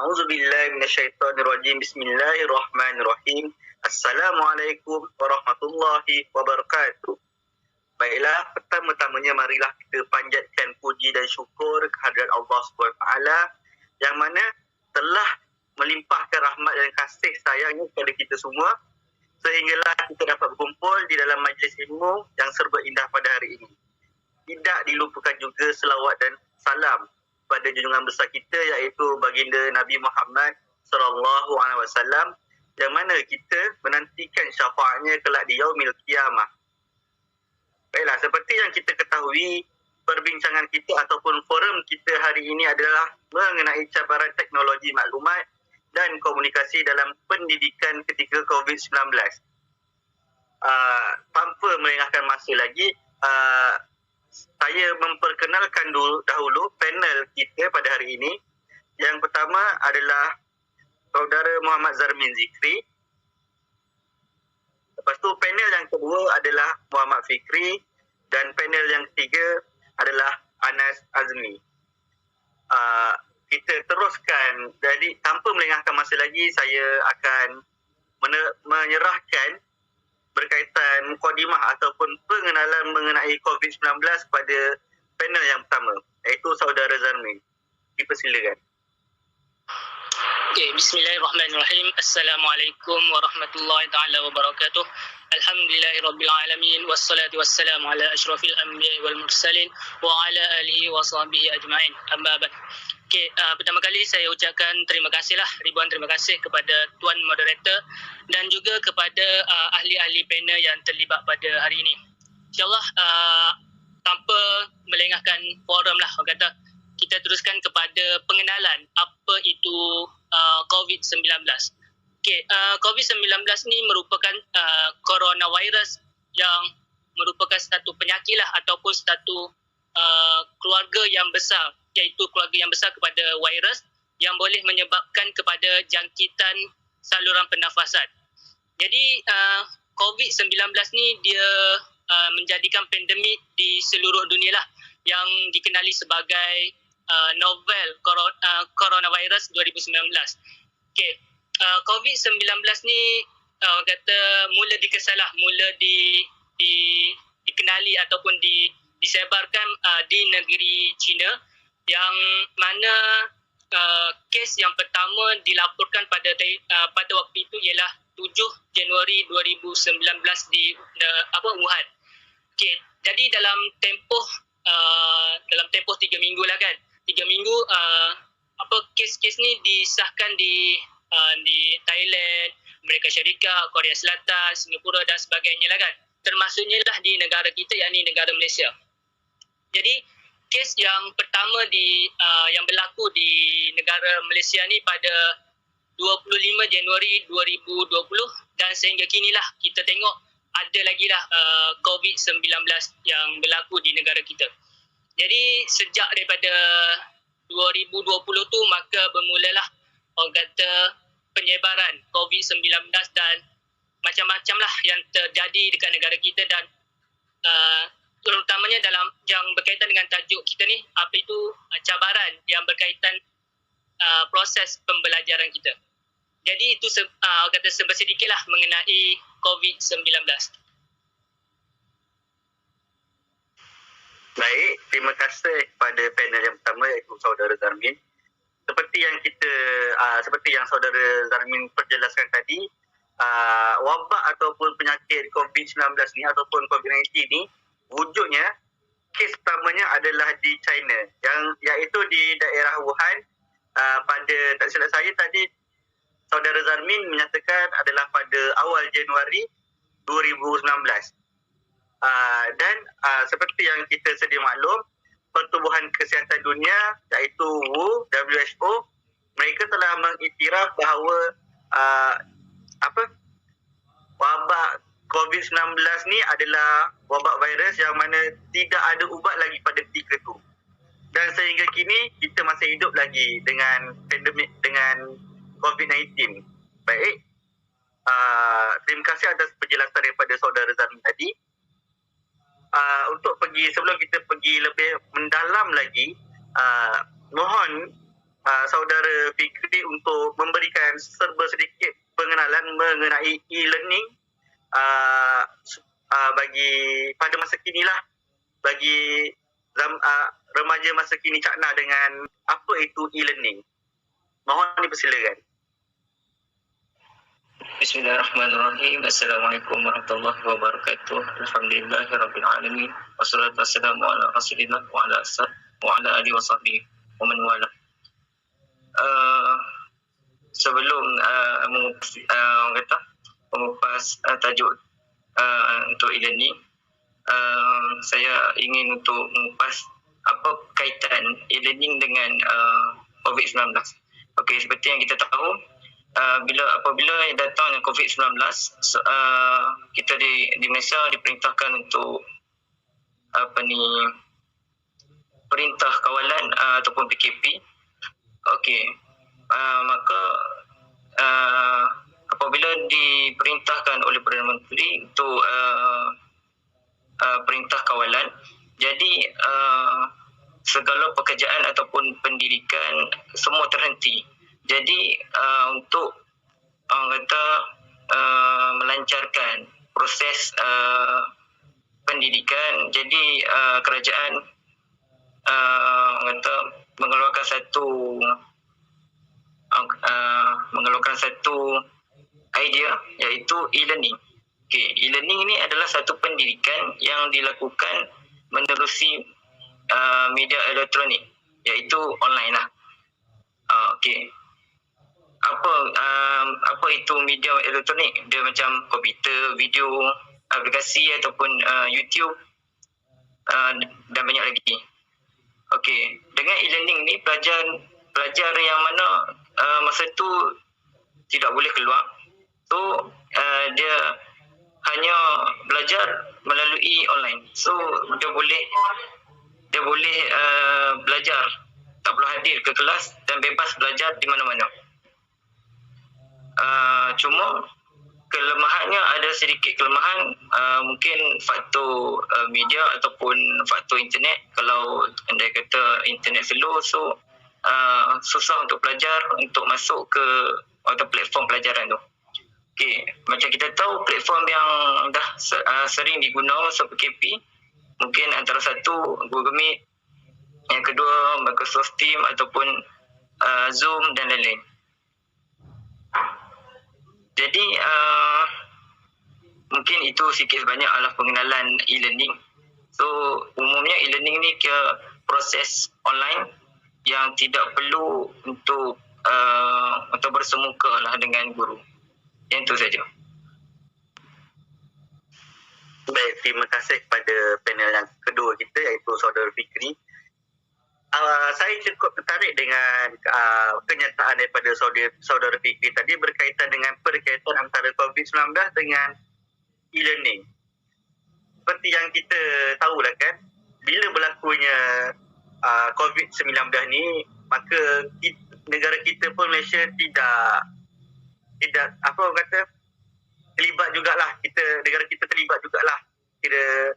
A'udzubillahi minasyaitonirrajim. Bismillahirrahmanirrahim. Assalamualaikum warahmatullahi wabarakatuh. Baiklah, pertama-tamanya marilah kita panjatkan puji dan syukur kehadirat Allah SWT yang mana telah melimpahkan rahmat dan kasih sayangnya kepada kita semua sehinggalah kita dapat berkumpul di dalam majlis ilmu yang serba indah pada hari ini. Tidak dilupakan juga selawat dan salam pada junjungan besar kita iaitu baginda Nabi Muhammad SAW yang mana kita menantikan syafaatnya kelak di yaumil qiyamah. Baiklah, seperti yang kita ketahui, perbincangan kita ataupun forum kita hari ini adalah mengenai cabaran teknologi maklumat dan komunikasi dalam pendidikan ketika COVID-19. Tanpa melengahkan masa lagi, saya memperkenalkan dahulu panel kita pada hari ini. Yang pertama adalah Saudara Muhammad Zarmin Zikri. Lepas tu panel yang kedua adalah Muhammad Fikri dan panel yang ketiga adalah Anas Azmi. Kita teruskan. Jadi tanpa melengahkan masa lagi, saya akan menyerahkan berkaitan mukadimah ataupun pengenalan mengenai COVID-19 pada panel yang pertama, iaitu Saudara Zarmin. Dipersilakan. Okay, bismillahirrahmanirrahim. Assalamualaikum warahmatullahi taala wabarakatuh. Alhamdulillahirabbilalamin wassalatu wassalamu ala asyrafil anbiya'i wal mursalin wa ala alihi wa sahbihi ajma'in. Amma ba'd. Okay, pertama kali saya ucapkan terima kasihlah, ribuan terima kasih kepada tuan moderator dan juga kepada ahli-ahli panel yang terlibat pada hari ini. InsyaAllah tanpa melengahkan forum lah, orang kata, kita teruskan kepada pengenalan apa itu COVID-19. Okay, COVID-19 ni merupakan coronavirus yang merupakan satu penyakit lah ataupun satu keluarga yang besar, iaitu keluarga yang besar kepada virus yang boleh menyebabkan kepada jangkitan saluran pernafasan. Jadi COVID-19 ni dia menjadikan pandemik di seluruh dunia lah yang dikenali sebagai novel coronavirus 2019. Okay. COVID-19 ni kata mula dikesalah, mula dikenali ataupun disebarkan di negeri China yang mana kes yang pertama dilaporkan pada waktu itu ialah 7 Januari 2019 di Wuhan. Okay. Jadi dalam tempoh 3 minggu lah kan. 3 minggu kes-kes ni disahkan di Thailand, Amerika Syarikat, Korea Selatan, Singapura dan sebagainya lah kan. Termasuknya lah di negara kita, yakni negara Malaysia. Jadi kes yang pertama yang berlaku di negara Malaysia ni pada 25 Januari 2020 dan sehingga kini lah kita tengok ada lagi lah COVID-19 yang berlaku di negara kita. Jadi sejak daripada 2020 tu maka bermulalah orang kata penyebaran COVID-19 dan macam-macam lah yang terjadi dekat negara kita dan terutamanya dalam yang berkaitan dengan tajuk kita ni, apa itu cabaran yang berkaitan proses pembelajaran kita. Jadi itu kata sedikit lah mengenai COVID-19. Baik, terima kasih kepada panel yang pertama iaitu Saudara Zarmin. Seperti yang Saudara Zarmin perjelaskan tadi, wabak ataupun penyakit COVID-19 ni ataupun COVID-19 ni wujudnya kes pertamanya adalah di China iaitu di daerah Wuhan. Pada tak silap saya tadi Saudara Zarmin menyatakan adalah pada awal Januari 2019. Dan seperti yang kita sedia maklum, Pertubuhan Kesihatan Dunia iaitu WHO, mereka telah mengiktiraf bahawa wabak COVID-19 ni adalah wabak virus yang mana tidak ada ubat lagi pada ketika itu. Dan sehingga kini kita masih hidup lagi dengan pandemik, dengan COVID-19. Baik. Terima kasih atas penjelasan daripada Saudara Zarmin tadi. Sebelum kita pergi lebih mendalam lagi, mohon saudara Fikri untuk memberikan serba sedikit pengenalan mengenai e-learning bagi pada masa kini lah, bagi remaja masa kini cakna dengan apa itu e-learning. Mohon dipersilakan. Bismillahirrahmanirrahim. Assalamualaikum warahmatullahi wabarakatuh. Alhamdulillahirabbil alamin. Wassalatu wassalamu ala Rasulillah wa ala alihi wasahbihi wa man wala. Sebelum mengupas tajuk untuk e-learning, saya ingin untuk mengupas apa kaitan e-learning dengan COVID-19. Okey, seperti yang kita tahu, apabila datang dengan COVID-19, kita di Malaysia diperintahkan untuk perintah kawalan ataupun PKP. Okey, maka apabila diperintahkan oleh Perdana Menteri untuk perintah kawalan, jadi segala pekerjaan ataupun pendidikan semua terhenti. Jadi untuk melancarkan proses pendidikan, jadi kerajaan mengeluarkan satu idea, iaitu e-learning. Okay, e-learning ini adalah satu pendidikan yang dilakukan menerusi media elektronik, iaitu online lah. Okey. Apa itu media elektronik? Dia macam komputer, video, aplikasi ataupun YouTube dan banyak lagi. Okey, dengan e-learning ni pelajar yang mana masa tu tidak boleh keluar, so dia hanya belajar melalui online. So dia boleh belajar, tak perlu hadir ke kelas dan bebas belajar di mana-mana. Cuma kelemahannya, ada sedikit kelemahan, mungkin faktor media ataupun faktor internet. Kalau anda kata internet slow, so susah untuk pelajar untuk masuk ke atau platform pelajaran tu. Okay, macam kita tahu platform yang dah sering digunakan masa PKP, mungkin antara satu Google Meet, yang kedua Microsoft Teams ataupun Zoom dan lain-lain. Jadi mungkin itu sikit sebanyak adalah pengenalan e-learning. So umumnya e-learning ni kira proses online yang tidak perlu untuk bersemuka lah dengan guru. Yang itu saja. Baik, terima kasih kepada panel yang kedua kita, iaitu Saudara Fikri. Saya cukup tertarik dengan kenyataan daripada Saudara Fikri tadi berkaitan dengan perkaitan antara COVID-19 dengan e-learning. Seperti yang kita tahulah kan, bila berlakunya COVID-19 ni, maka negara kita pun, Malaysia, tidak terlibat jugalah. Negara kita terlibat jugalah, kira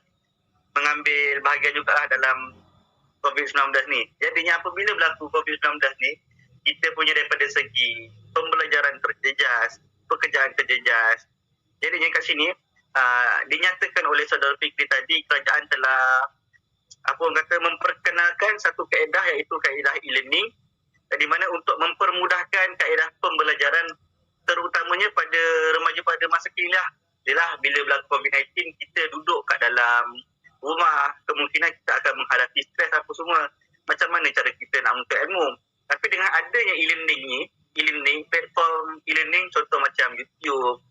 mengambil bahagian jugalah dalam COVID-19 ni. Jadinya apabila berlaku COVID-19 ni, kita punya daripada segi pembelajaran terjejas, pekerjaan terjejas. Jadinya kat sini dinyatakan oleh Saudara Fikri tadi, kerajaan telah memperkenalkan satu kaedah, iaitu kaedah e-learning, di mana untuk mempermudahkan kaedah pembelajaran terutamanya pada remaja pada masa kini lah. Bila berlaku COVID-19, kita duduk kat dalam rumah, kemungkinan kita akan menghadapi stres apa semua. Macam mana cara kita nak menuntut ilmu? Tapi dengan adanya e-learning ni, platform e-learning contoh macam YouTube,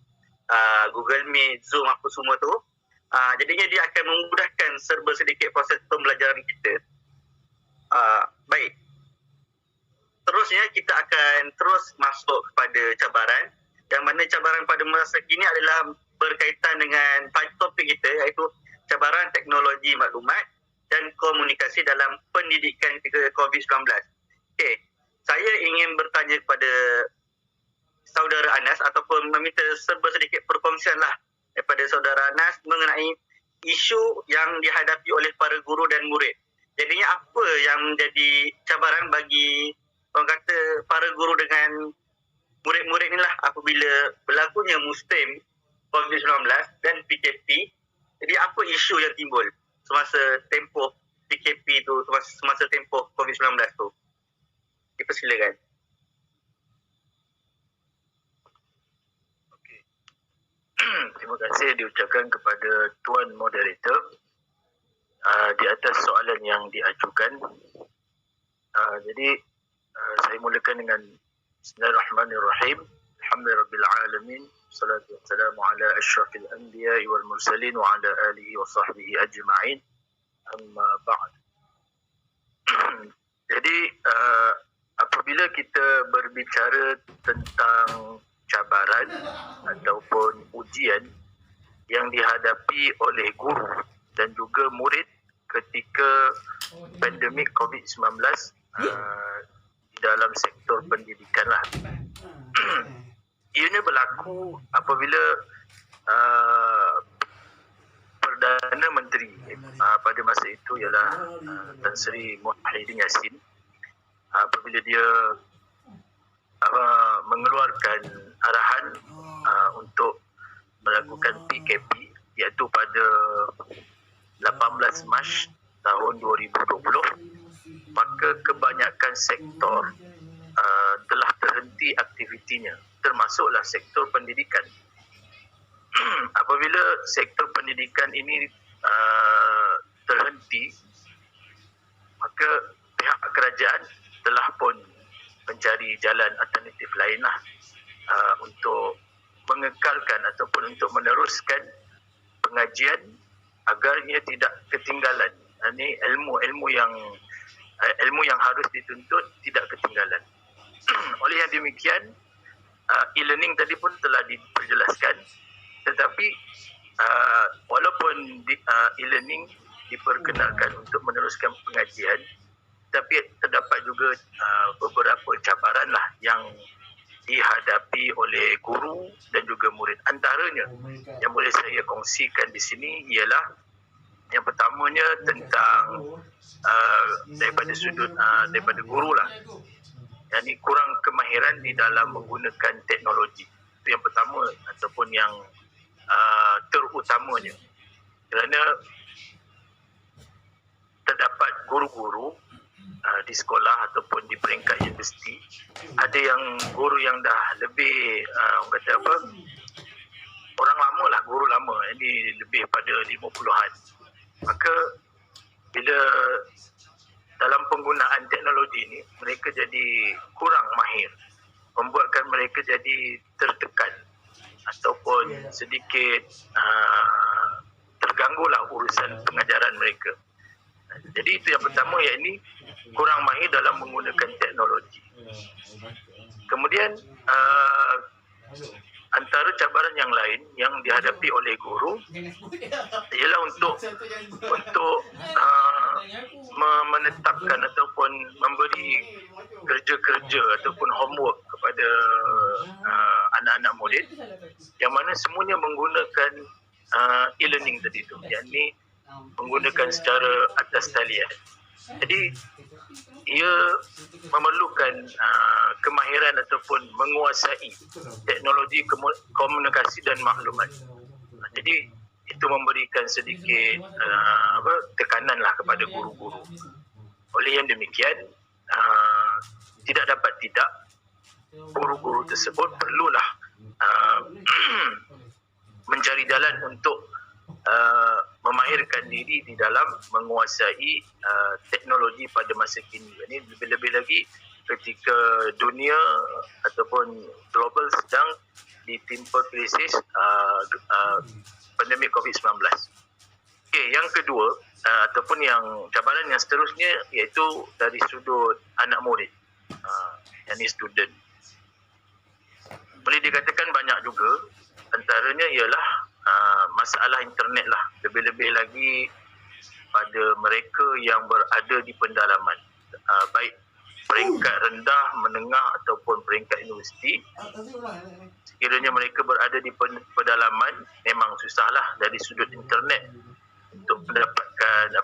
Google Meet, Zoom apa semua tu, jadinya dia akan memudahkan serba sedikit proses pembelajaran kita. Baik. Terusnya kita akan terus masuk kepada cabaran, yang mana cabaran pada masa kini adalah berkaitan dengan topik kita, iaitu cabaran teknologi maklumat dan komunikasi dalam pendidikan ketika COVID-19. Okey, saya ingin bertanya kepada Saudara Anas ataupun meminta serba sedikit perkongsian lah daripada Saudara Anas mengenai isu yang dihadapi oleh para guru dan murid. Jadinya apa yang menjadi cabaran bagi orang kata para guru dengan murid-murid ni lah apabila berlakunya mustim COVID-19 dan PKP. Jadi apa isu yang timbul semasa tempoh PKP tu, semasa tempoh COVID-19 tu? Dipersilakan. Okey. Terima kasih diucapkan kepada Tuan Moderator di atas soalan yang diajukan. Jadi saya mulakan dengan Bismillahirrahmanirrahim. Alhamdulillahirabbil salatu wassalamu ala asyrafil anbiya'i wal mursalin wa ala alihi wa sahbihi ajma'in. Amma ba'd. Jadi apabila kita berbicara tentang cabaran ataupun ujian yang dihadapi oleh guru dan juga murid ketika pandemik COVID-19 di dalam sektor pendidikan lah. Ianya berlaku apabila Perdana Menteri pada masa itu ialah Tan Sri Muhyiddin Yassin, apabila dia mengeluarkan arahan untuk melakukan PKP, iaitu pada 18 Mac tahun 2020, maka kebanyakan sektor telah terhenti aktivitinya, termasuklah sektor pendidikan. Apabila sektor pendidikan ini terhenti, maka pihak kerajaan telah pun mencari jalan alternatif lainlah untuk mengekalkan ataupun untuk meneruskan pengajian agar ia tidak ketinggalan. Ini ilmu yang harus dituntut tidak ketinggalan. Oleh yang demikian, e-learning tadi pun telah diperjelaskan, tetapi walaupun e-learning diperkenalkan untuk meneruskan pengajian, tapi terdapat juga beberapa cabaran lah yang dihadapi oleh guru dan juga murid. Antaranya yang boleh saya kongsikan di sini ialah yang pertamanya tentang daripada guru lah, yang kurang kemahiran di dalam menggunakan teknologi. Itu yang pertama ataupun yang terutamanya, kerana terdapat guru-guru di sekolah ataupun di peringkat universiti, ada yang guru yang dah lebih orang lama lah, guru lama, ini lebih pada 50-an. Maka bila dalam penggunaan teknologi ini, mereka jadi kurang mahir, membuatkan mereka jadi tertekan ataupun sedikit terganggulah urusan pengajaran mereka. Jadi itu yang pertama, yakni kurang mahir dalam menggunakan teknologi. Kemudian antara cabaran yang lain yang dihadapi oleh guru ialah untuk menetapkan ataupun memberi kerja-kerja ataupun homework kepada anak-anak murid, yang mana semuanya menggunakan e-learning tadi tu, yakni menggunakan secara atas talian. Jadi ia memerlukan kemahiran ataupun menguasai teknologi komunikasi dan maklumat. Jadi itu memberikan sedikit tekananlah kepada guru-guru. Oleh yang demikian, tidak dapat tidak, guru-guru tersebut perlulah mencari jalan untuk memahirkan diri di dalam menguasai teknologi pada masa kini. Ini lebih-lebih lagi ketika dunia ataupun global sedang ditimpa krisis pandemik COVID-19. Okey, yang kedua ataupun yang cabaran yang seterusnya iaitu dari sudut anak murid, yakni student. Boleh dikatakan banyak juga, antaranya ialah masalah internet lah, lebih-lebih lagi pada mereka yang berada di pendalaman, baik peringkat rendah, menengah ataupun peringkat universiti. Sekiranya mereka berada di pedalaman, memang susahlah dari sudut internet untuk mendapatkan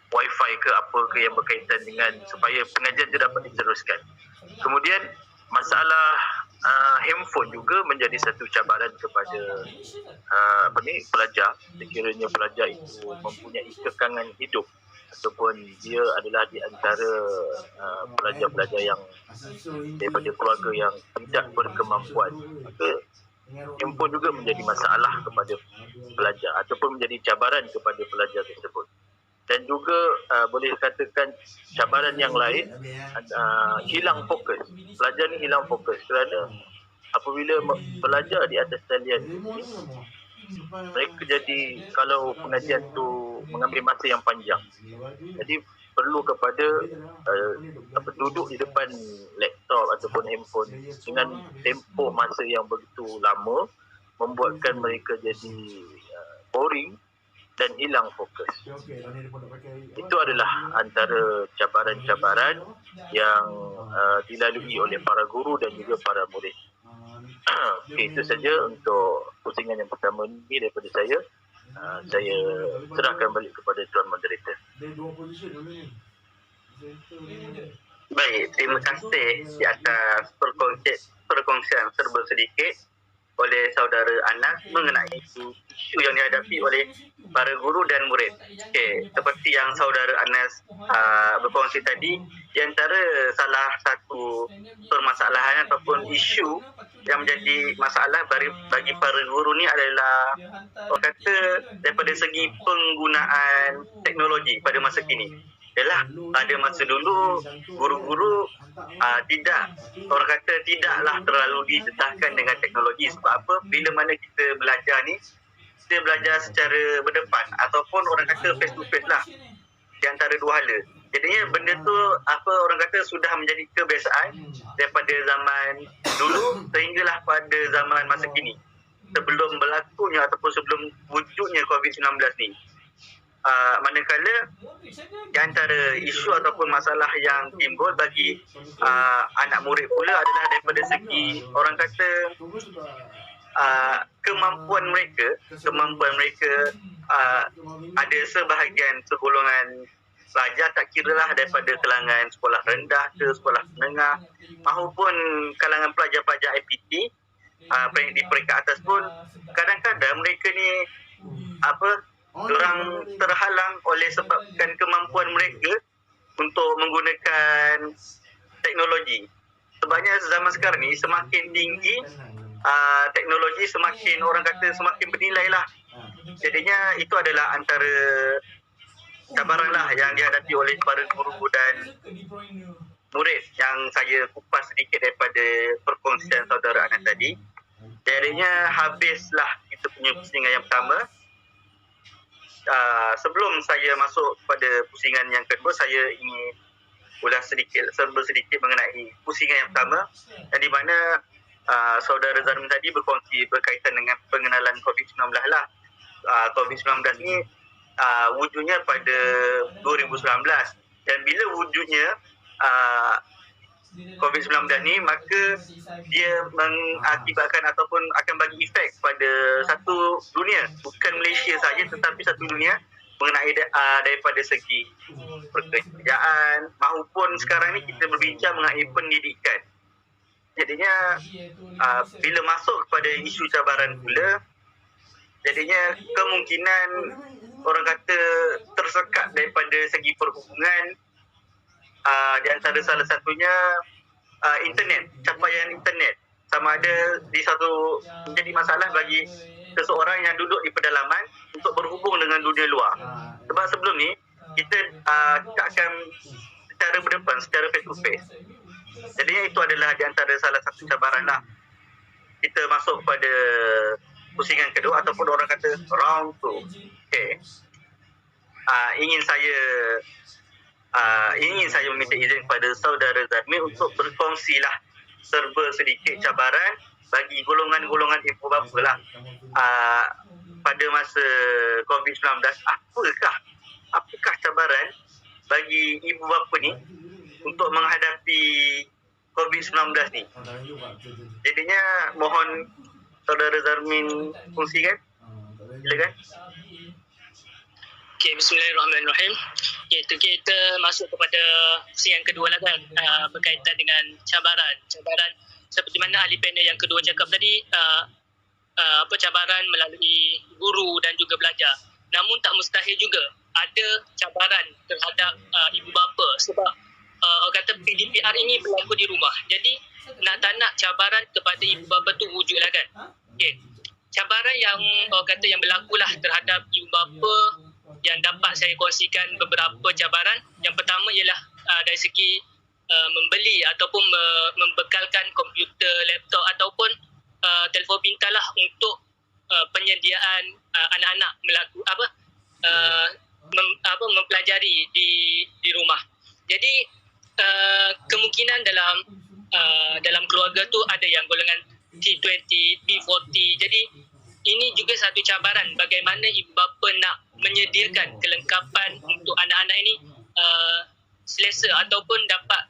wifi ke apa ke yang berkaitan dengan supaya pengajian itu dapat diteruskan. Kemudian masalah handphone juga menjadi satu cabaran kepada pelajar. Sekiranya pelajar itu mempunyai kekangan hidup ataupun dia adalah di antara pelajar-pelajar yang daripada keluarga yang tidak berkemampuan, maka handphone juga menjadi masalah kepada pelajar ataupun menjadi cabaran kepada pelajar tersebut. Dan juga boleh katakan cabaran yang lain, hilang fokus. Pelajar ni hilang fokus kerana apabila belajar di atas talian ini, mereka jadi, kalau pengajian tu mengambil masa yang panjang, jadi perlu kepada duduk di depan laptop ataupun handphone dengan tempoh masa yang begitu lama, membuatkan mereka jadi boring dan hilang fokus. Itu adalah antara cabaran-cabaran yang dilalui oleh para guru dan juga para murid. Okay, itu saja untuk pusingan yang pertama ini daripada saya. Saya serahkan balik kepada Tuan Moderator. Baik, terima kasih di atas perkongsian serba sedikit oleh saudara Anas mengenai isu yang dihadapi oleh para guru dan murid. Okey, seperti yang saudara Anas berkongsi tadi, di antara salah satu permasalahan ataupun isu yang menjadi masalah bagi para guru ni adalah, orang kata, daripada segi penggunaan teknologi pada masa kini. Yalah, pada masa dulu guru-guru tidaklah terlalu didedahkan dengan teknologi. Sebab apa? Bila mana kita belajar ni, kita belajar secara berdepan ataupun orang kata face to face lah, di antara dua hala. Jadinya benda tu orang kata sudah menjadi kebiasaan daripada zaman dulu sehinggalah pada zaman masa kini, sebelum berlakunya ataupun sebelum wujudnya COVID-19 ni. Manakala di antara isu ataupun masalah yang timbul bagi anak murid pula adalah daripada segi, orang kata, kemampuan mereka ada sebahagian segolongan pelajar, tak kiralah daripada kalangan sekolah rendah ke sekolah menengah maupun kalangan pelajar-pelajar IPT di peringkat atas pun, kadang-kadang mereka ni orang terhalang oleh sebabkan kemampuan mereka untuk menggunakan teknologi. Sebabnya zaman sekarang ni semakin tinggi teknologi, semakin orang kata semakin bernilai lah. Jadinya itu adalah antara cabaran lah yang dihadapi oleh para guru dan murid yang saya kupas sedikit daripada perkongsian saudara Anas tadi. Jadinya habislah kita punya pusingan yang pertama. Sebelum saya masuk pada pusingan yang kedua, saya ingin ulas serba sedikit mengenai pusingan yang pertama, yang di mana saudara Zarmin tadi berkongsi berkaitan dengan pengenalan COVID-19 lah. COVID-19 ni wujudnya pada 2019, dan bila wujudnya COVID-19 ni, maka dia mengakibatkan ataupun akan bagi efek pada satu dunia, bukan Malaysia saja tetapi satu dunia, mengenai daripada segi pekerjaan maupun sekarang ni kita berbincang mengenai pendidikan. Jadinya bila masuk kepada isu cabaran pula, jadinya kemungkinan orang kata tersekat daripada segi perhubungan, di antara salah satunya internet, capaian internet, sama ada di satu menjadi masalah bagi seseorang yang duduk di pedalaman untuk berhubung dengan dunia luar. Sebab sebelum ni kita akan secara berdepan, secara face to face. Jadi itu adalah di antara salah satu cabaran lah. Kita masuk pada pusingan kedua ataupun orang kata round 2. Okay. Ingin saya meminta izin kepada saudara Zarmin untuk berkongsilah serba sedikit cabaran bagi golongan-golongan ibu bapa lah pada masa COVID-19. Apakah cabaran bagi ibu bapa ni untuk menghadapi COVID-19 ni? Jadinya mohon saudara Zarmin kongsikan. Silakan. Okay, bismillahirrahmanirrahim. Iaitu kita masuk kepada sesi yang kedua lah kan, berkaitan dengan cabaran. Cabaran seperti mana ahli panel yang kedua cakap tadi, cabaran melalui guru dan juga belajar. Namun tak mustahil juga ada cabaran terhadap ibu bapa, sebab orang kata PDPR ini berlaku di rumah. Jadi nak tak nak cabaran kepada ibu bapa tu wujud lah kan. Okay. Cabaran yang orang kata yang berlakulah terhadap ibu bapa yang dapat saya kongsikan beberapa cabaran. Yang pertama ialah dari segi membeli ataupun membekalkan komputer, laptop ataupun telefon pintar lah untuk penyediaan anak-anak mempelajari di rumah. Jadi kemungkinan dalam keluarga tu ada yang golongan T20, P40. Jadi ini juga satu cabaran bagaimana ibu bapa nak menyediakan kelengkapan untuk anak-anak ini selesa ataupun dapat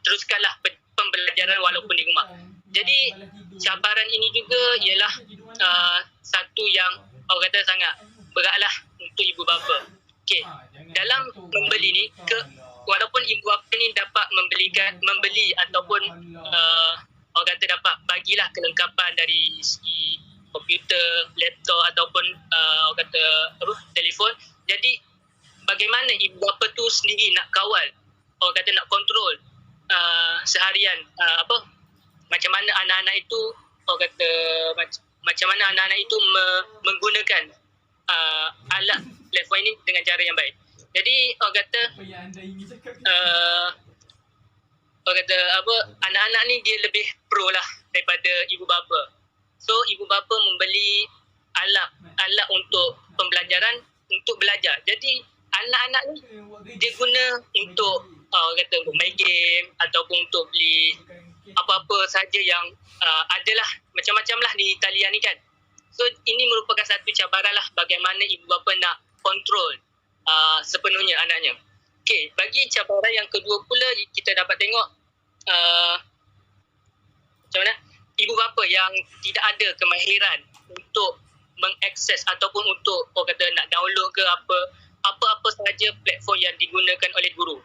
teruskanlah pembelajaran walaupun di rumah. Jadi cabaran ini juga ialah satu yang orang kata sangat beratlah untuk ibu bapa. Okey, dalam membeli ni walaupun ibu bapa ni dapat membeli ataupun orang kata dapat bagilah kelengkapan dari segi komputer, laptop ataupun orang kata telefon. Jadi bagaimana ibu bapa tu sendiri nak kawal, orang kata nak kontrol seharian macam mana anak-anak itu orang kata macam mana anak-anak itu menggunakan alat telefon ini dengan cara yang baik. Jadi orang kata anak-anak ni dia lebih pro lah daripada ibu bapa. So ibu bapa membeli alat untuk pembelajaran, untuk belajar. Jadi anak-anak ni dia guna untuk untuk main game ataupun untuk beli apa-apa saja yang adalah macam-macam lah di talian ni kan. So ini merupakan satu cabaran lah bagaimana ibu bapa nak kontrol sepenuhnya anaknya. Okey, bagi cabaran yang kedua pula kita dapat tengok macam mana ibu bapa yang tidak ada kemahiran untuk mengakses ataupun untuk orang kata nak download ke apa-apa sahaja platform yang digunakan oleh guru.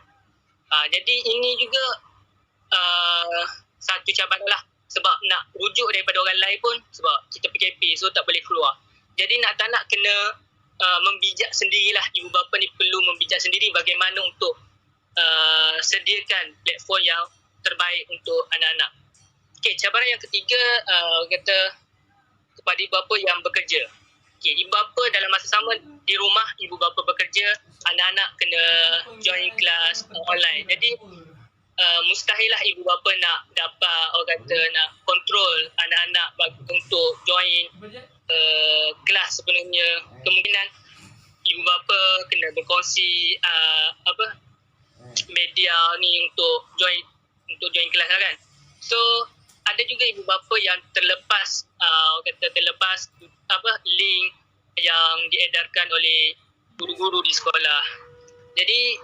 Jadi ini juga satu cabaran lah, sebab nak rujuk daripada orang lain pun sebab kita PKP, so tak boleh keluar. Jadi nak tak nak kena membijak sendirilah, ibu bapa ni perlu membijak sendiri bagaimana untuk sediakan platform yang terbaik untuk anak-anak. Okey, cabaran yang ketiga kata kepada ibu bapa yang bekerja. Okey, ibu bapa dalam masa sama di rumah, ibu bapa bekerja, anak-anak kena join kelas online. Jadi mustahil lah ibu bapa nak dapat orang kata nak kontrol anak-anak untuk join kelas sepenuhnya. Kemungkinan ibu bapa kena berkongsi media ni untuk join kelas lah kan. So ada juga ibu bapa yang terlepas link yang diedarkan oleh guru-guru di sekolah. Jadi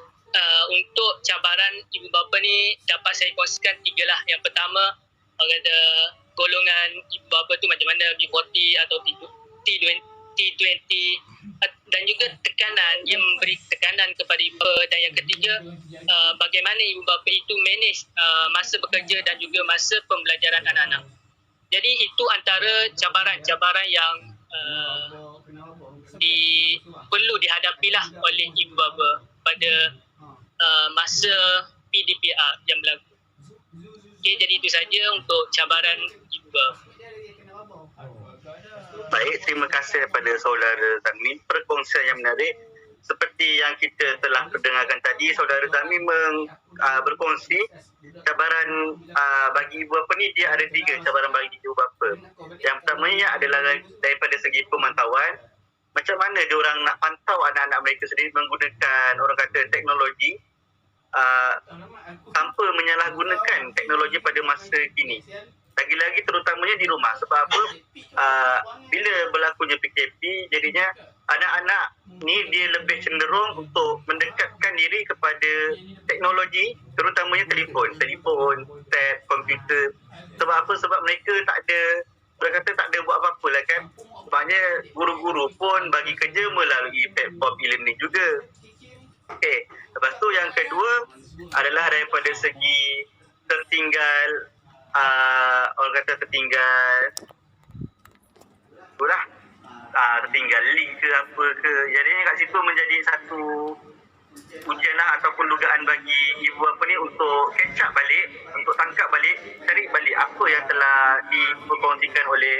untuk cabaran ibu bapa ni dapat saya kongsikan 3 lah. Yang pertama, orang kata golongan ibu bapa tu macam mana, B40 atau T20, dan juga tekanan yang memberi tekanan kepada ibu bapa. Dan yang ketiga, bagaimana ibu bapa itu manage masa bekerja dan juga masa pembelajaran anak-anak. Jadi itu antara cabaran-cabaran yang perlu dihadapilah oleh ibu bapa pada masa PDPR yang berlaku. Okay, jadi itu saja untuk cabaran ibu bapa. Baik, terima kasih kepada saudara Zami. Perkongsian yang menarik. Seperti yang kita telah dengarkan tadi, saudara Zami berkongsi cabaran bagi ibu bapa ni dia ada 3 cabaran bagi ibu bapa. Yang pertamanya adalah daripada segi pemantauan. Macam mana dia orang nak pantau anak-anak mereka sendiri menggunakan orang kata teknologi tanpa menyalahgunakan teknologi pada masa kini. Lagi-lagi terutamanya di rumah. Sebab apa? Bila berlakunya PKP, jadinya anak-anak ni dia lebih cenderung untuk mendekatkan diri kepada teknologi, terutamanya telefon, tab, komputer. Sebab apa? Sebab mereka tak ada buat apa-apa lah kan. Sebenarnya guru-guru pun bagi kerja melalui platform e-learning juga. Okey, lepas tu yang kedua adalah daripada segi tertinggal, orang kata tertinggal itulah, tertinggal link ke apa ke. Jadi kat situ menjadi satu ujian lah ataupun dugaan bagi ibu apa ni untuk catch up balik, untuk tangkap balik, cari balik apa yang telah diperkongsikan oleh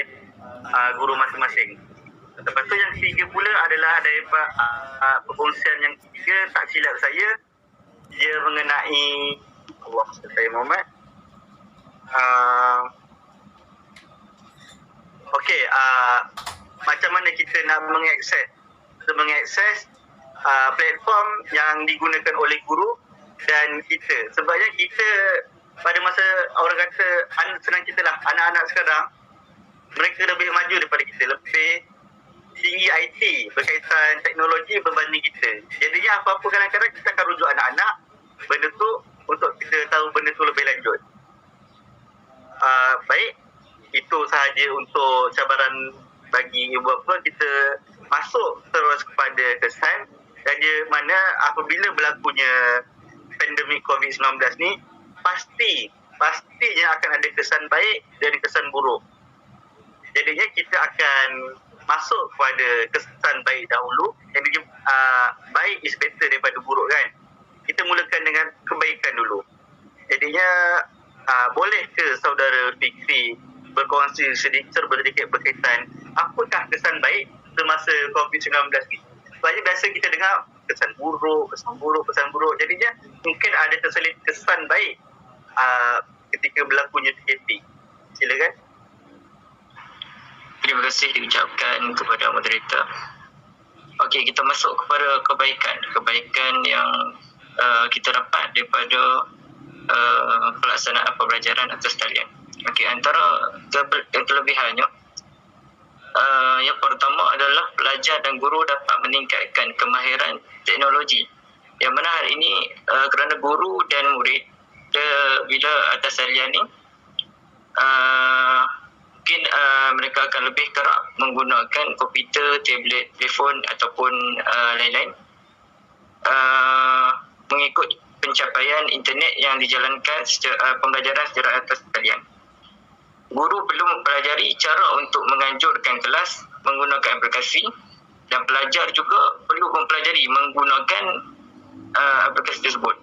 guru masing-masing. Lepas tu yang ketiga pula adalah daripada perkongsian yang ketiga, tak silap saya, dia mengenai Allah saya Muhammad. Okey, macam mana kita nak mengakses platform yang digunakan oleh guru dan kita. Sebabnya kita pada masa orang kata senang kita lah, anak-anak sekarang mereka lebih maju daripada kita, lebih tinggi IT berkaitan teknologi berbanding kita. Jadinya apa-apa kadang-kadang kita akan rujuk anak-anak benda tu untuk kita tahu benda tu lebih lanjut. Baik, itu sahaja untuk cabaran bagi ibu bapa. Kita masuk terus kepada kesan dan dia mana apabila berlakunya pandemik COVID-19 ni pastinya akan ada kesan baik dan kesan buruk. Jadinya kita akan masuk kepada kesan baik dahulu. Jadi baik is better daripada buruk kan. Kita mulakan dengan kebaikan dulu. Jadinya boleh ke saudara Fikri berkongsi sedikit berkaitan apakah kesan baik semasa COVID-19 ni? Sebabnya biasa kita dengar kesan buruk. Jadinya mungkin ada terselit kesan baik ketika berlakunya PKP. Silakan. Terima kasih diucapkan kepada moderator. Okey, kita masuk kepada kebaikan yang kita dapat daripada pelaksanaan pembelajaran atas talian. Okey, antara kelebihannya, yang pertama adalah pelajar dan guru dapat meningkatkan kemahiran teknologi. Yang mana hari ini kerana guru dan murid bila atas talian ni mungkin mereka akan lebih kerap menggunakan komputer, tablet, telefon ataupun lain-lain mengikut pencapaian internet yang dijalankan pembelajaran secara atas talian. Guru perlu mempelajari cara untuk menganjurkan kelas menggunakan aplikasi dan pelajar juga perlu mempelajari menggunakan aplikasi tersebut.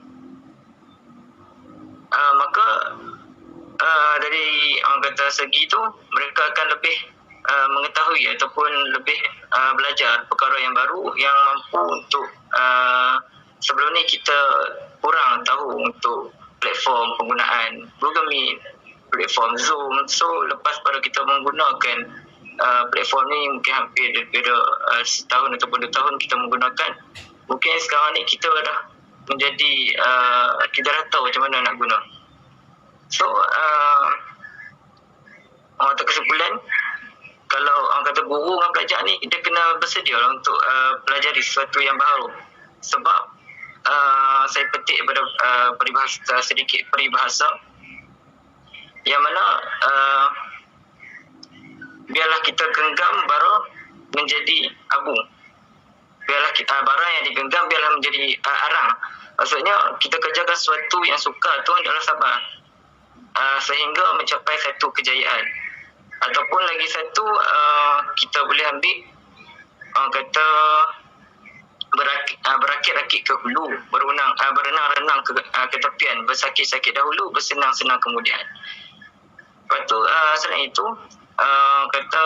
Maka dari orang kata segi tu mereka akan lebih mengetahui ataupun lebih belajar perkara yang baru yang mampu untuk sebelum ni kita kurang tahu untuk platform penggunaan Google Meet, platform Zoom. So lepas pada kita menggunakan platform ni mungkin hampir daripada setahun ataupun 2 tahun kita menggunakan, mungkin sekarang ni kita dah menjadi kita dah tahu macam mana nak guna. So orang kata kesimpulan, kalau orang kata guru dengan pelajar ni dia kena bersedia untuk pelajari sesuatu yang baru. Sebab saya petik pada sedikit peribahasa yang mana biarlah kita genggam bara menjadi abu. Biarlah kita bara yang digenggam biarlah menjadi arang. Maksudnya kita kerjakan sesuatu yang sukar tu adalah sabar sehingga mencapai satu kejayaan. Ataupun lagi satu kita boleh ambil orang kata berakit-rakit ke hulu, berenang-renang ke tepian, bersakit-sakit dahulu, bersenang-senang kemudian. Lepas tu selain itu kata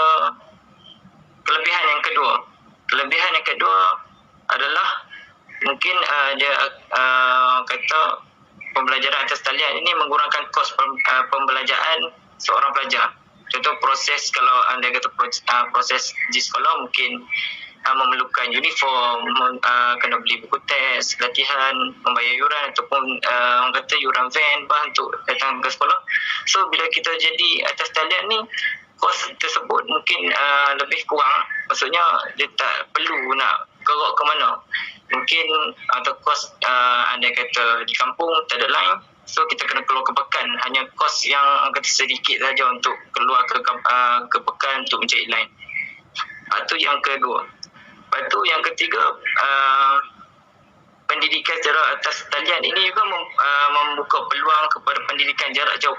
kelebihan yang kedua adalah mungkin dia kata pembelajaran atas talian ini mengurangkan kos pembelajaran seorang pelajar. Contoh proses, kalau anda kata proses di sekolah mungkin memerlukan uniform, kena beli buku teks, latihan, membayar yuran ataupun orang kata yuran van, bah untuk datang ke sekolah. So bila kita jadi atas talian ni, kos tersebut mungkin lebih kurang. Maksudnya dia tak perlu nak kerok ke mana. Mungkin atau kos anda kata di kampung tak ada line, so kita kena keluar ke pekan, hanya kos yang kata sedikit saja untuk keluar ke pekan untuk mencari line. Itu yang kedua. Lepas tu yang ketiga, pendidikan secara atas talian ini juga membuka peluang kepada pendidikan jarak jauh.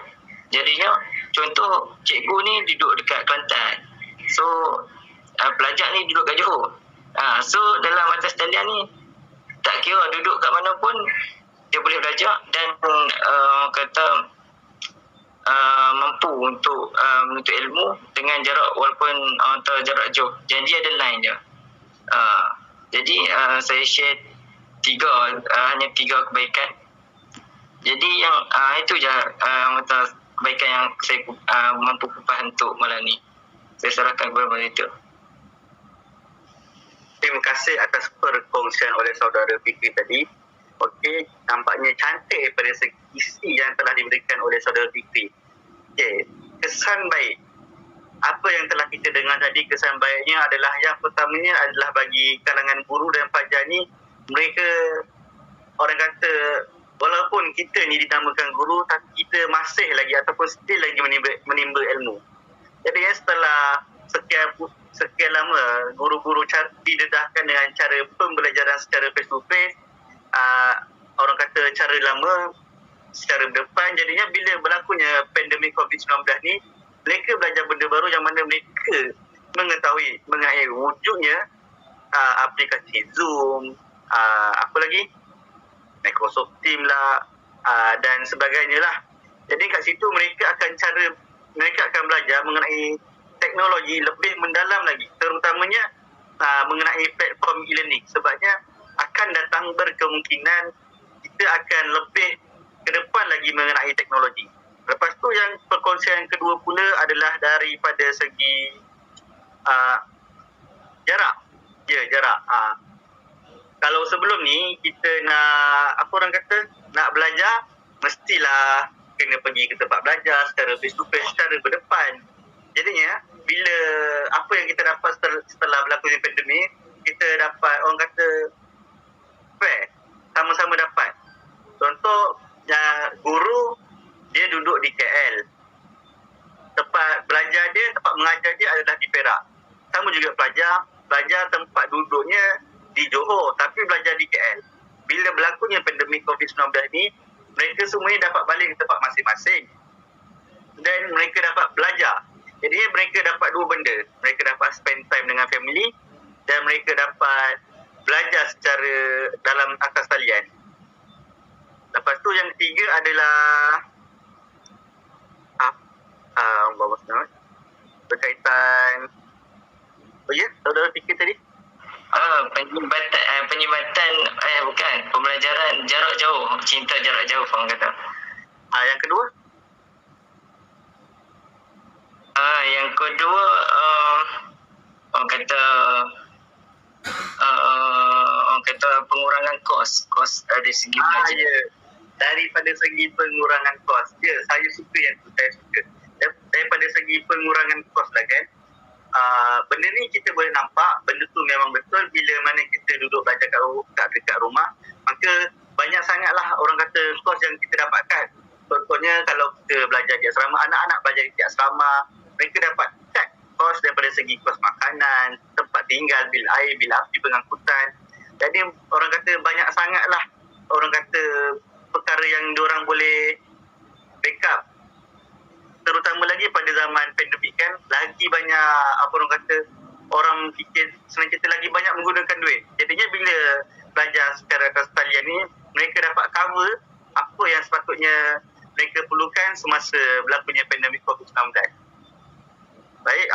Jadinya contoh cikgu ni duduk dekat Kelantan. So pelajar ni duduk kat Johor. So dalam atas talian ni tak kira duduk kat mana pun dia boleh belajar dan kata mampu untuk menuntut ilmu dengan jarak walaupun jarak jauh. Dan dia ada line dia. Jadi saya share hanya tiga kebaikan. Jadi yang itu je kebaikan yang saya mampu kupas untuk malam ni. Saya serahkan kepada moderator. Terima kasih atas perkongsian oleh saudara Fikri tadi. Okey, nampaknya cantik daripada segi isi yang telah diberikan oleh saudara Fikri. Okey, kesan baik. Apa yang telah kita dengar tadi, kesan baiknya adalah yang pertamanya adalah bagi kalangan guru dan pelajar ni, mereka orang kata walaupun kita ni dinamakan guru tapi kita masih lagi ataupun still lagi menimba ilmu. Jadi setelah sekian lama guru-guru didedahkan dengan cara pembelajaran secara face to face, orang kata cara lama secara berdepan, jadinya bila berlakunya pandemik COVID-19 ni, mereka belajar benda baru yang mana mereka mengetahui mengenai wujudnya aplikasi Zoom, apa lagi, Microsoft Teams lah, dan sebagainya lah. Jadi kat situ mereka akan belajar mengenai teknologi lebih mendalam lagi, terutamanya mengenai platform e-learning. Sebabnya akan datang berkemungkinan kita akan lebih ke depan lagi mengenai teknologi. Lepas tu yang perkongsian kedua pula adalah daripada segi jarak. Ya, jarak. Kalau sebelum ni kita nak nak belajar, mestilah kena pergi ke tempat belajar secara face to face, secara berdepan. Jadinya bila apa yang kita dapat setelah berlakunya pandemik, kita dapat orang kata fair, sama-sama dapat. Contoh guru dia duduk di KL, tempat belajar dia, tempat mengajar dia adalah di Perak. Sama juga pelajar tempat duduknya di Johor tapi belajar di KL. Bila berlakunya pandemik COVID-19 ni, mereka semuanya dapat balik ke tempat masing-masing dan mereka dapat belajar. Jadi mereka dapat dua benda. Mereka dapat spend time dengan family dan mereka dapat belajar secara dalam atas talian. Lepas tu yang ketiga adalah berkaitan saudara fikir tadi? Penyebatan bukan, pembelajaran jarak jauh, cinta jarak jauh orang kata. Yang kedua? Yang kedua orang kata pengurangan kos dari segi belajar. Ya. Daripada segi pengurangan kos. Ya, saya suka yang tu, saya suka. Daripada segi pengurangan kos lah kan. Benda ni kita boleh nampak, benda tu memang betul bila mana kita duduk belajar dekat rumah, maka banyak sangatlah orang kata kos yang kita dapatkan. Contohnya kalau kita belajar di asrama, anak-anak belajar di asrama, mereka dapat cut kos daripada segi kos makanan, tempat tinggal, bil air, bil api, pengangkutan. Jadi orang kata banyak sangatlah orang kata perkara yang diorang boleh backup. Terutama lagi pada zaman pandemik kan, lagi banyak orang kata orang fikir senang cerita lagi banyak menggunakan duit. Jadinya bila belajar secara atas talian ni, mereka dapat cover apa yang sepatutnya mereka perlukan semasa berlakunya pandemik COVID-19. Baik,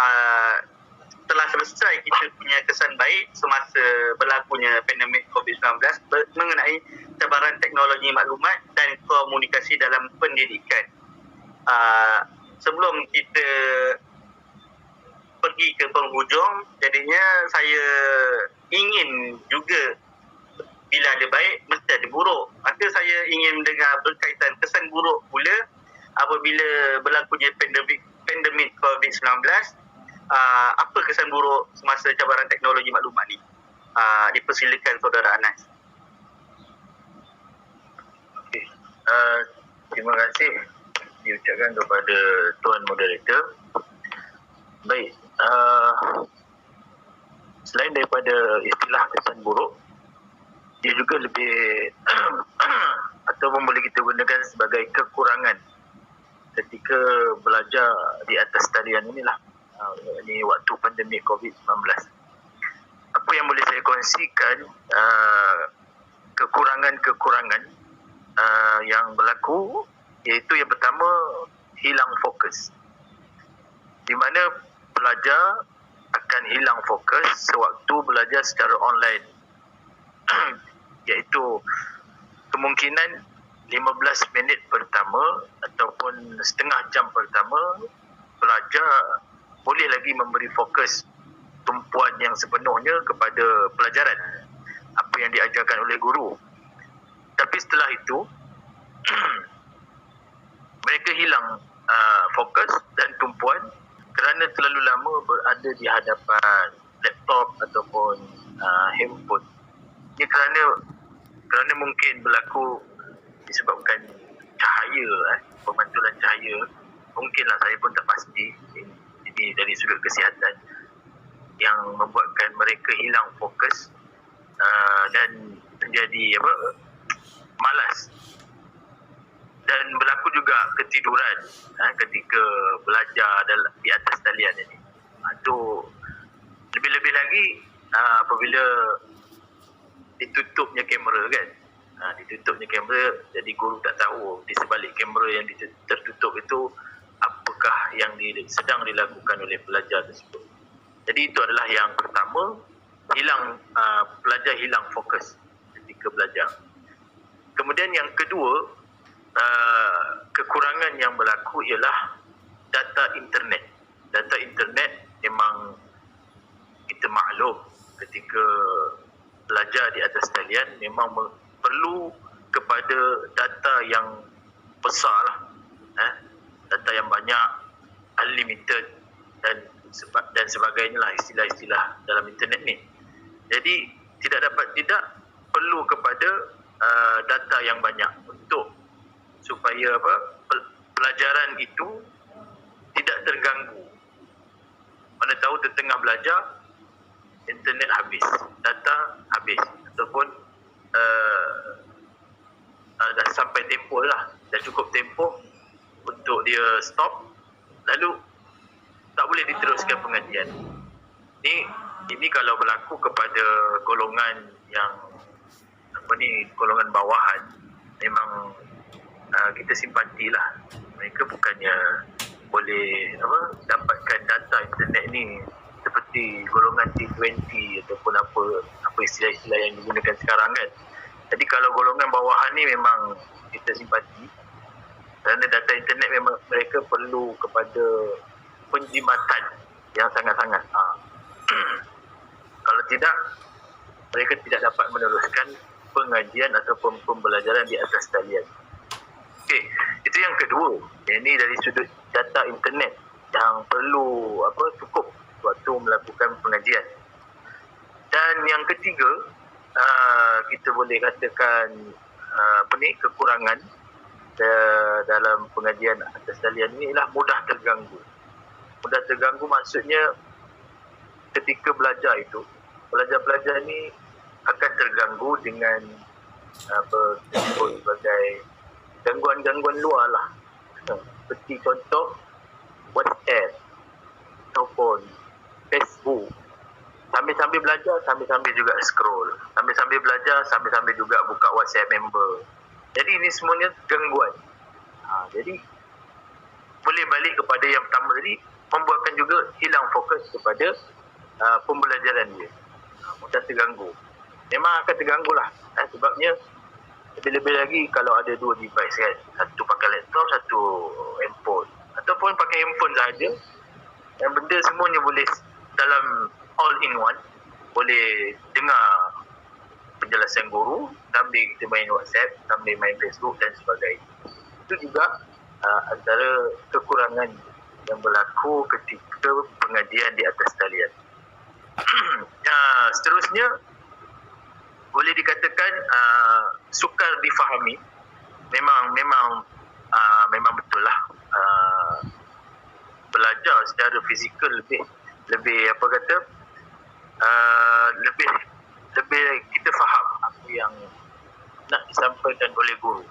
setelah selesai kita punya kesan baik semasa berlakunya pandemik COVID-19 mengenai cabaran teknologi maklumat dan komunikasi dalam pendidikan. Sebelum kita pergi ke penghujung, jadinya saya ingin juga bila ada baik, mesti ada buruk. Maka saya ingin mendengar berkaitan kesan buruk pula apabila berlakunya pandemik COVID-19. Apa kesan buruk semasa cabaran teknologi maklumat ni? Dipersilakan saudara Anas. Okey. Terima kasih diucapkan kepada Tuan Moderator. Baik, selain daripada istilah kesan buruk, dia juga lebih ataupun boleh kita gunakan sebagai kekurangan ketika belajar di atas talian inilah. Ini waktu pandemik COVID-19. Apa yang boleh saya kongsikan, kekurangan-kekurangan yang berlaku, iaitu yang pertama, hilang fokus. Di mana pelajar akan hilang fokus sewaktu belajar secara online. Iaitu kemungkinan 15 minit pertama ataupun setengah jam pertama, pelajar boleh lagi memberi fokus tumpuan yang sepenuhnya kepada pelajaran, apa yang diajarkan oleh guru. Tapi setelah itu mereka hilang fokus dan tumpuan kerana terlalu lama berada di hadapan laptop ataupun handphone. Ini kerana mungkin berlaku disebabkan cahaya, pemantulan cahaya. Mungkinlah, saya pun tak pasti. Ini dari sudut kesihatan yang membuatkan mereka hilang fokus dan menjadi malas. Dan berlaku juga ketiduran ketika belajar di atas talian ini. Itu lebih-lebih lagi apabila ditutupnya kamera kan. Ditutupnya kamera, jadi guru tak tahu di sebalik kamera yang tertutup itu apakah yang sedang dilakukan oleh pelajar tersebut. Jadi itu adalah yang pertama, pelajar hilang fokus ketika belajar. Kemudian yang kedua, kekurangan yang berlaku ialah data internet. Data internet memang kita maklum ketika belajar di atas talian memang perlu kepada data yang besar lah. Data yang banyak, unlimited dan sebagainya lah istilah-istilah dalam internet ni. Jadi tidak perlu kepada data yang banyak untuk supaya pelajaran itu tidak terganggu. Mana tahu tengah belajar internet habis, data habis, ataupun dah sampai tempoh lah, dah cukup tempoh untuk dia stop, lalu tak boleh diteruskan pengajian. Ini kalau berlaku kepada golongan yang golongan bawahan, memang kita simpatilah. Mereka bukannya boleh dapatkan data internet ni seperti golongan T20 ataupun apa istilah-istilah yang digunakan sekarang kan. Jadi kalau golongan bawahan ni memang kita simpati, kerana data internet memang mereka perlu kepada penjimatan yang sangat-sangat. Kalau tidak, mereka tidak dapat meneruskan pengajian ataupun pembelajaran di atas talian. Okey, itu yang kedua. Ini dari sudut data internet yang perlu cukup waktu melakukan pengajian. Dan yang ketiga, kita boleh katakan kekurangan dalam pengajian atas talian ni ialah mudah terganggu. Mudah terganggu maksudnya ketika belajar itu, pelajar-pelajar ni akan terganggu dengan sebagai gangguan-gangguan luar lah. Seperti contoh WhatsApp ataupun Facebook. Sambil-sambil belajar, sambil-sambil juga scroll. Sambil-sambil belajar, sambil-sambil juga buka WhatsApp member. Jadi ini semuanya gangguan. Jadi boleh balik kepada yang pertama tadi, membuatkan juga hilang fokus kepada pembelajaran dia. Mudah terganggu. Memang akan terganggu lah. Sebabnya lebih-lebih lagi kalau ada dua device kan. Satu pakai laptop, satu handphone. Ataupun pakai handphone sahaja. Yang benda semuanya boleh dalam all in one. Boleh dengar penjelasan guru sambil kita main WhatsApp, sambil main Facebook dan sebagainya. Itu juga antara kekurangan yang berlaku ketika pengajian di atas talian. Seterusnya boleh dikatakan sukar difahami. Memang betul lah, belajar secara fizikal lebih lebih kita faham apa yang nak disampaikan oleh guru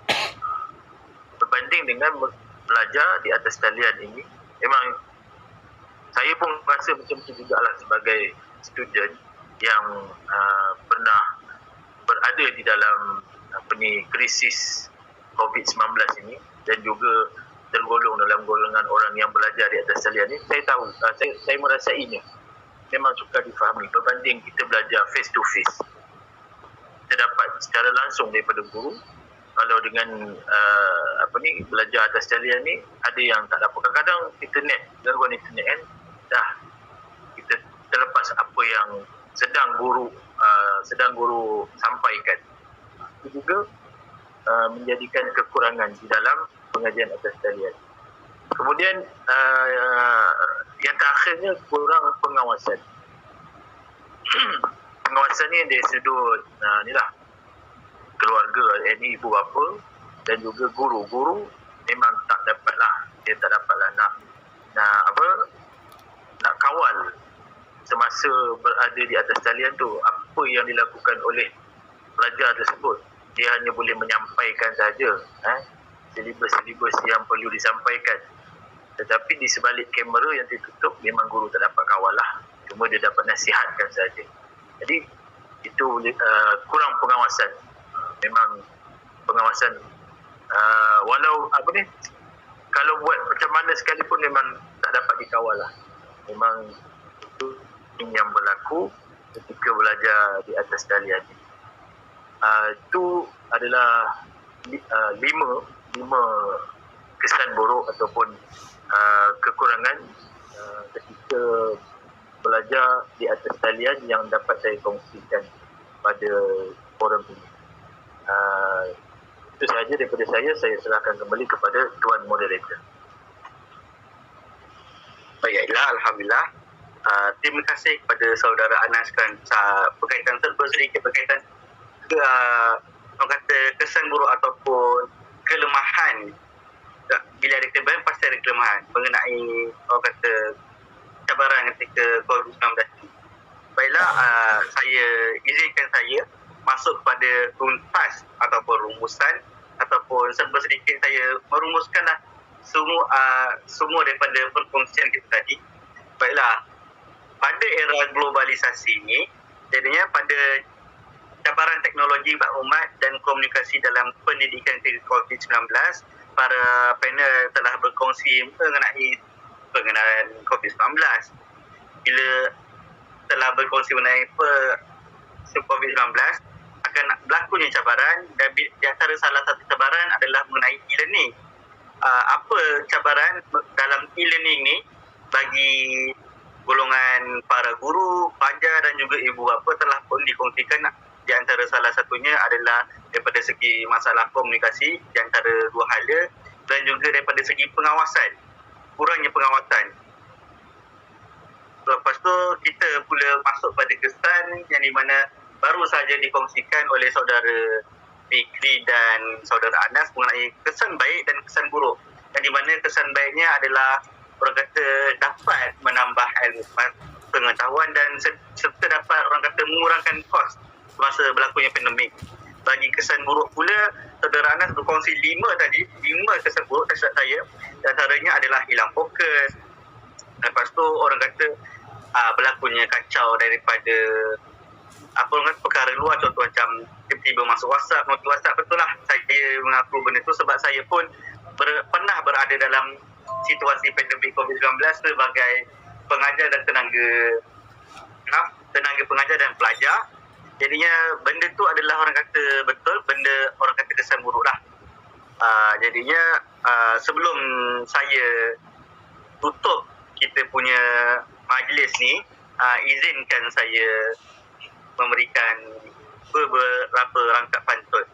berbanding dengan belajar di atas talian ini. Memang saya pun rasa macam itu jugalah sebagai student yang pernah berada di dalam krisis COVID-19 ini dan juga tergolong dalam golongan orang yang belajar di atas talian ini. Saya tahu, saya merasainya memang sukar difahami berbanding kita belajar face to face. Kita dapat secara langsung daripada guru. Kalau dengan belajar atas talian ni ada yang tak dapat. Kadang-kadang internet, gangguan internet kan, dah kita terlepas apa yang sedang guru sampaikan. Itu juga menjadikan kekurangan di dalam pengajian atas talian. Kemudian yang terakhirnya kurang pengawasan. Pengawasan ni dari sudut keluarga, ini ibu bapa dan juga guru memang tak dapatlah nak kawal semasa berada di atas talian tu apa yang dilakukan oleh pelajar tersebut. Dia hanya boleh menyampaikan saja silibus yang perlu disampaikan, tetapi di sebalik kamera yang ditutup memang guru tak dapat kawal lah, cuma dia dapat nasihatkan saja. Jadi itu kurang pengawasan. Memang pengawasan walau kalau buat macam mana sekalipun memang tak dapat dikawal lah. Memang itu yang berlaku ketika belajar di atas talian. Itu adalah 5 kesan buruk ataupun kekurangan ketika belajar di atas talian yang dapat saya kongsikan pada forum ini. Itu sahaja daripada saya serahkan kembali kepada Tuan Moderator. Baiklah, Alhamdulillah. Terima kasih kepada saudara Anas kan berkaitan sedikit berkaitan ke kata kesan buruk ataupun kelemahan. Bila ada kelemahan pasti ada kelemahan mengenai orang kata cabaran ketika COVID-19. Baiklah, saya izinkan saya masuk kepada tuntas ataupun rumusan ataupun serba sedikit saya merumuskanlah semua daripada perkongsian kita tadi. Baiklah, pada era globalisasi ini, jadinya pada cabaran teknologi maklumat dan komunikasi dalam pendidikan ketika COVID-19, para panel telah berkongsi mengenai pengenalan COVID-19. Bila telah berkongsi mengenai COVID-19, akan berlakunya cabaran dan di antara salah satu cabaran adalah mengenai e-learning. Apa cabaran dalam e-learning ni bagi golongan para guru, pelajar dan juga ibu bapa telah pun dikongsikan. Di antara salah satunya adalah daripada segi masalah komunikasi di antara dua hala dan juga daripada segi pengawasan, kurangnya pengawasan. Lepas tu kita pula masuk pada kesan yang di mana baru saja dikongsikan oleh saudara Fikri dan saudara Anas mengenai kesan baik dan kesan buruk. Yang di mana kesan baiknya adalah orang kata dapat menambah ilmu pengetahuan dan serta dapat orang kata mengurangkan kos semasa berlakunya pandemik. Bagi kesan buruk pula, saudara Anas berkongsi 5 kesan buruk dekat saya. Di antaranya adalah hilang fokus. Lepas tu orang kata berlakunya kacau daripada perkara luar, contoh macam tiba-tiba masuk WhatsApp, noti WhatsApp. Betul lah, saya mengaku benda tu sebab saya pun pernah berada dalam situasi pandemik COVID-19 sebagai pengajar dan tenaga pengajar dan pelajar. Jadinya benda tu adalah orang kata betul, benda orang kata kesan buruk lah. Jadinya sebelum saya tutup kita punya majlis ni, izinkan saya memberikan beberapa rangkap pantun.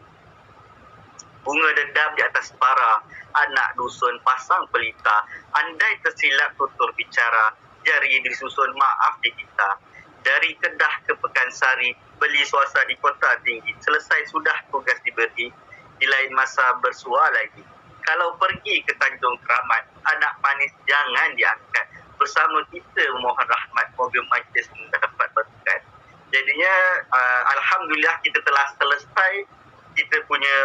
Bunga dendam di atas bara, anak dusun pasang pelita, andai tersilap tutur bicara, jari disusun maaf di kita. Dari Kedah ke Pekansari, beli swasta di kota tinggi, selesai sudah tugas diberi, di lain masa bersua lagi. Kalau pergi ke Tanjung Keramat, anak manis jangan diangkat, bersama kita memohon rahmat, moga majlis mendapat berkat. Jadinya alhamdulillah kita telah selesai kita punya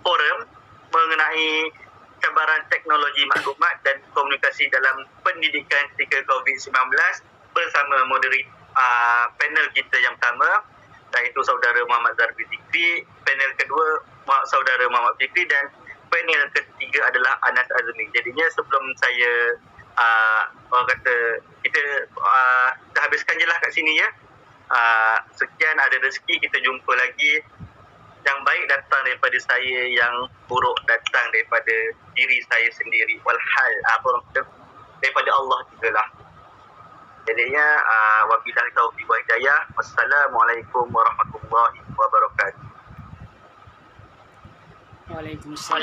forum mengenai cabaran teknologi maklumat dan komunikasi dalam pendidikan ketika COVID-19 bersama panel kita yang pertama, iaitu saudara Muhammad Zarbi Zikri, panel kedua saudara Muhammad Fikri, dan panel ketiga adalah Anas Azmi. Jadinya sebelum saya orang kata kita dah habiskan je lah kat sini ya. Sekian, ada rezeki kita jumpa lagi. Yang baik datang daripada saya, yang buruk datang daripada diri saya sendiri. Walhal daripada Allah juga lah. Jadinya wabillahi taufiq wa hidayah. Wassalamualaikum warahmatullahi wabarakatuh. Waalaikumsalam.